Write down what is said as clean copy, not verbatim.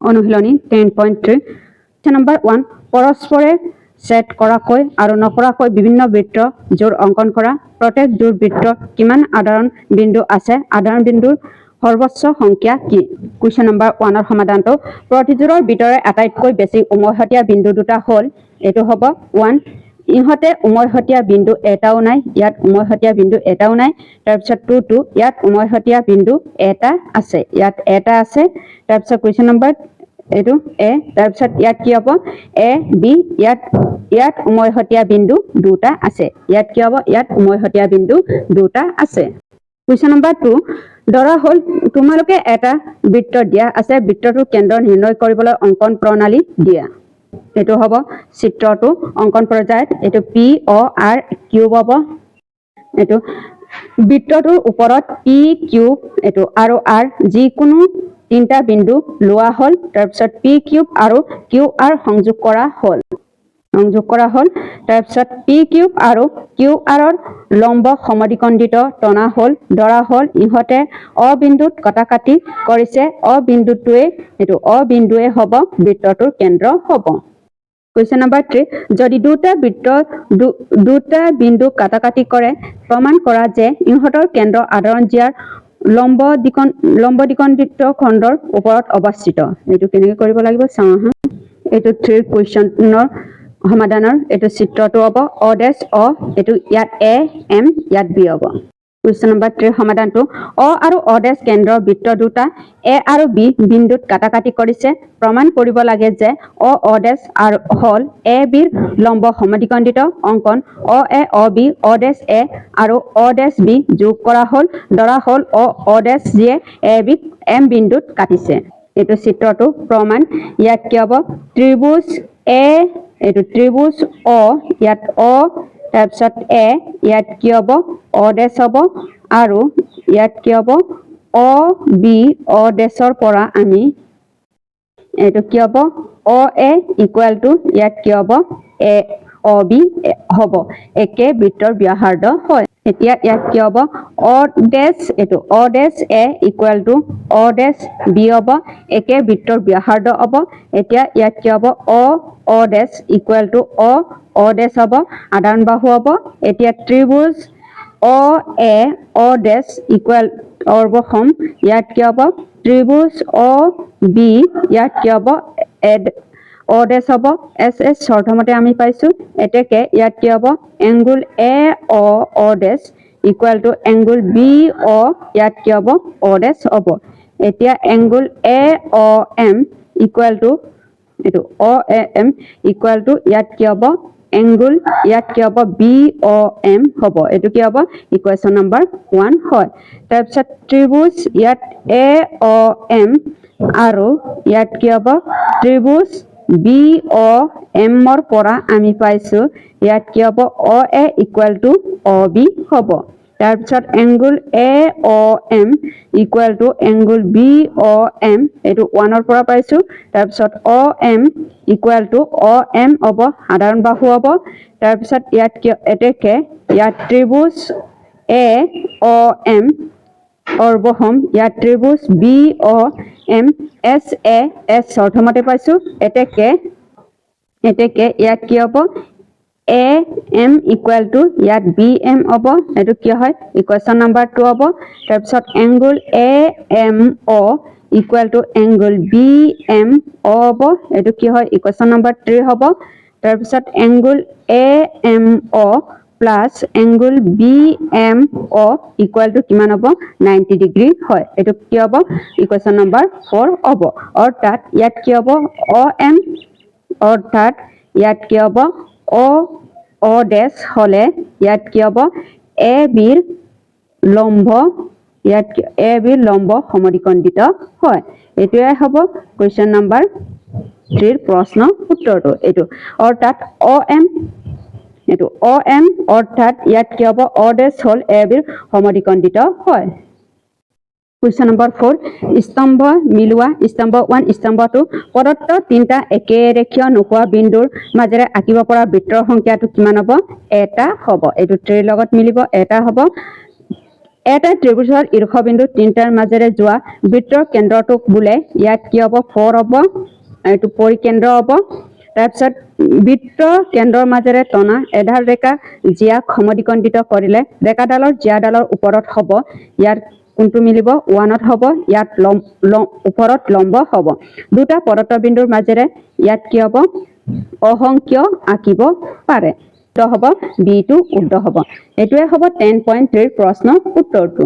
অনুশীলনী 10.3 নম্বৰ 1 পৰস্পৰে সেট কৰাকৈ আৰু নকৰাকৈ বিভিন্ন বৃত্ত জোৰ অঙ্কন কৰা প্ৰত্যেক জোৰ বৃত্তৰ কিমান আধাৰণ বিন্দু আছে আধাৰণ বিন্দুৰ সৰ্বোচ্চ সংখ্যা কি কুৱেশ্যন নম্বৰ 1 ৰ সমাধানটো প্ৰতিজোৰৰ ভিতৰে আটাইতকৈ বেছি উমৈহতীয়া বিন্দু দুটা হ'ল এটো হ'ব 1 ইহতে উমৈহতীয়া বিন্দু এটাও নাই ইয়াত উমৈহতীয়া বিন্দু এটাও নাই তাৰপিছত 2 ইয়াত উমৈহতীয়া বিন্দু এটা আছে ইয়াত এটা আছে তাৰপিছত কুৱেশ্যন নম্বৰ এটো এ তাৰপিছত ইয়াত কি হ'ব এ বি ইয়াত উমৈহতীয়া বিন্দু দুটা আছে ইয়াত কি হ'ব ইয়াত উমৈহতীয়া বিন্দু দুটা আছে কুৱেশ্যন নম্বৰ 2 ধৰা হ'ল তোমালোকে এটা বৃত্ত দিয়া আছে বৃত্তটোৰ কেন্দ্ৰ নিৰ্ণয় কৰিবলৈ অঙ্কন প্ৰণালী দিয়া এটো হ'ব চিত্ৰটো অঙ্কন পৰ্যায়ত এটো পি অ আৰ কিউব হ'ব এটো বৃত্তটোৰ ওপৰত পি কিউব এটো আৰু আৰ যিকোনো তিনটা বিন্দু লোৱা হ'ল তাৰপিছত পি কিউব আৰু কিউ আৰ সংযোগ কৰা হ'ল তাৰপিছত পি কিউব আৰু কিউ আৰৰ লম্ব সমদ্বিখণ্ডিত টনা হ'ল ধৰা হ'ল ইহতে অ বিন্দুত কটাকাটি কৰিছে অ বিন্দুৱে হ'ব বৃত্তটোৰ কেন্দ্ৰ হ'ব কুৱেশ্যন নম্বৰ 3 যদি দুটা বিন্দু কাটাকাটি কৰে প্ৰমাণ কৰা যে ইহতৰ কেন্দ্ৰ আধাৰণ জিয়াৰ লম্ব দ্বিখণ্ডিত খণ্ডৰ ওপৰত অৱস্থিত এটো কেনেকৈ কৰিব লাগিব চাওঁ হা এটো 3 কুৱেশ্যনৰ সমাধানৰ এটো চিত্ৰটো হ'ব অ ডেশ অ এটো ইয়াত এ এম ইয়াত বি হ'ব কুৱেশ্যন নম্বৰ 3 সমাধানটো অ আৰু অ ডেশ কেন্দ্ৰ বৃত্ত দুটা এ আৰু বি বিন্দুত কাটাকাটি কৰিছে প্ৰমাণ কৰিব লাগে যে অ ডেশ আৰু হল এ বিৰ লম্ব সমদ্বিখণ্ডিত অঙ্কন অ বি অ ডেশ এ আৰু অ ডেশ বি যোগ কৰা হ'ল ধৰা হ'ল অ ডেশ যিয়ে এ বি এম বিন্দুত কাটিছে এটো চিত্ৰটো প্ৰমাণ ইয়াত কি হ'ব ত্ৰিভুজ এ এটো ত্ৰিভুজ অ ইয়াত অ তাৰপিছত এ ইয়াত কি হ'ব অ ডেশ হ'ব আৰু ইয়াত কি হ'ব অ বি অ ডেশৰ পৰা আমি এটো কি হ'ব অ এ ইকুৱেল টু ইয়াত কি হ'ব এ অ বি হ'ব একে বৃত্তৰ ব্যাসাৰ্ধ হয় এতিয়া ইয়াত কি হ'ব অ ডেশ এ ইকুৱেল টু অ ডেশ বি হ'ব একে বৃত্তৰ ব্যাসাৰ্ধ হ'ব এতিয়া ইয়াত কি হ'ব অ dash equal to O dash হ'ব আধাৰণ বাহু হ'ব এতিয়া ত্ৰিভুজ অ এ অ ডেশ ইকুৱেল অৰ্বসম ইয়াত কি হ'ব ত্ৰিভুজ অ বি ইয়াত কি হ'ব অ ডেশ হ'ব এছ শৰ্তমতে আমি পাইছো এতেকে ইয়াত কি হ'ব এংগুল এ অ dash equal to angle B অ ইয়াত কি হ'ব অ ডেশ হ'ব এতিয়া angle A O M equal to এটো অ এ এম ইকুৱেল টু ইয়াত কি হ'ব এংগুল ইয়াত কি হ'ব বি অ এম হ'ব এটো কি হ'ব ইকুৱেশ্যন নম্বৰ 1 হয় তাৰপিছত ত্ৰিভুজ ইয়াত এ অ এম আৰু ইয়াত কি হ'ব ত্ৰিভুজ বি অ এমৰ পৰা আমি পাইছো ইয়াত কি হ'ব O A equal to O B হ'ব তাৰপিছত angle A O M equal to angle B O M এটো 1 ৰ পৰা পাইছো তাৰপিছত O M equal to O M হ'ব সাধাৰণ বাহু হ'ব তাৰপিছত ইয়াত কি এতেকে ইয়াত ত্ৰিভুজ এ অ এম অৰ্বসম ইয়াত ত্ৰিভুজ বি অ এম এছ শৰ্তমতে পাইছো এতেকে ইয়াত কি হ'ব এ এম ইকুৱেল টু ইয়াত বি এম হ'ব এটো কি হয় ইকুৱেশ্যন নম্বৰ 2 হ'ব তাৰপিছত angle A M O equal to angle B M O হ'ব এটো কি হয় ইকুৱেশ্যন নম্বৰ 3 হ'ব তাৰপিছত angle A M O plus angle B M O equal to কিমান হ'ব 90 ডিগ্ৰী হয় এটো কি হ'ব ইকুৱেশ্যন নম্বৰ 4 হ'ব অৰ্থাৎ ইয়াত কি হ'ব অ এম অৰ্থাৎ ইয়াত কি হ'ব অ ডেশ হলে ইয়াত কি হ'ব এ বিৰ লম্ব ইয়াত এ বিৰ লম্ব সমদ্বিখণ্ডিত হয় এটোৱে হ'ব কুৱেশ্যন নম্বৰ 3 ৰ প্ৰশ্ন উত্তৰটো এটো অৰ্থাৎ অ এম অৰ্থাৎ ইয়াত কি হ'ব অ ডেশ হল এ বিৰ সমদ্বিখণ্ডিত হয় কুৱেশ্যন নম্বৰ 4 স্তম্ভ মিলোৱা স্তম্ভ 1 স্তম্ভ 2 প্ৰদত্ত তিনটা একেৰেখীয় নোহোৱা বিন্দুৰ মাজেৰে আঁকিব পৰা বৃত্তৰ সংখ্যাটো কিমান হ'ব এটা হ'ব এটো 3 লগত মিলিব এটা হ'ব এটা ত্ৰিভুজৰ শীৰ্ষবিন্দু তিনিটাৰ মাজেৰে যোৱা বৃত্তৰ কেন্দ্ৰটোক বোলে ইয়াত কি হ'ব 4 হ'ব এইটো পৰিকেন্দ্ৰ হ'ব তাৰপিছত বৃত্ত কেন্দ্ৰৰ মাজেৰে টনা এডাল ৰেখা জিয়াক সমদ্বিখণ্ডিত কৰিলে ৰেখাডালৰ জিয়াডালৰ ওপৰত হ'ব ইয়াৰ কোনটো মিলিব 1ত হ'ব ইয়াত ওপৰত লম্ব হ'ব দুটা পৰত্ব বিন্দুৰ মাজেৰে ইয়াত কি হ'ব অহংকীয় আঁকিব পাৰে তো হ'ব বি টো উত্তৰ হ'ব এটোৱে হ'ব 10.3 প্ৰশ্ন উত্তৰটো